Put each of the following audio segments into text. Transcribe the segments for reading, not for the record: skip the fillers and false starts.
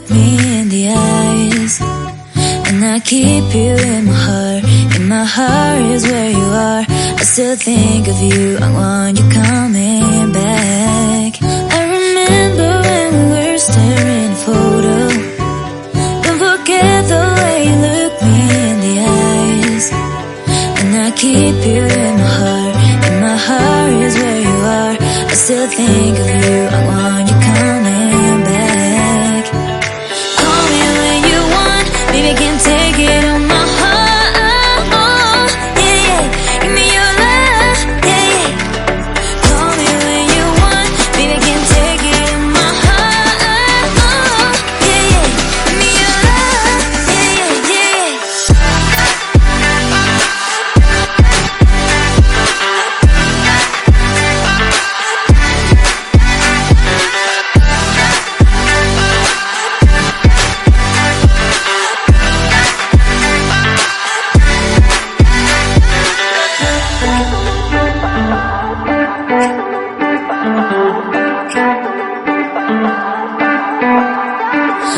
look me in the eyes, and I keep you in my heart. In my heart is where you are. I still think of you, I want you coming back. I remember when we were staring at a photo. Don't forget the way you look me in the eyes, and I keep you in my heart. In my heart is where you are. I still think of you, I want you coming back. Call me when you want, baby, I can't take it on my heart. Yeah, yeah, give me your love, yeah, yeah. Call me when you want, baby, I can't take it on my heart. Yeah, yeah, give me your love, yeah, yeah, yeah.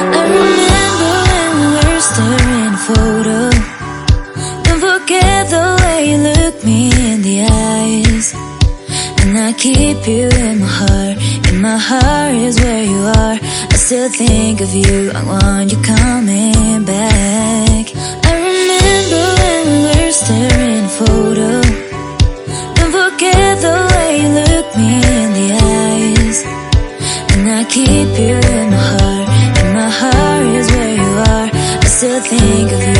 I remember when we were staring at a photo. Don't forget the way you look me in the eyes, and I keep you in my heart. In my heart is where you are. I still think of you, I want you coming back. I remember when we were staring at a photo. Don't forget the way you look me in the eyes, and I keep you in my heart. In my heart is where you are. I still think of you.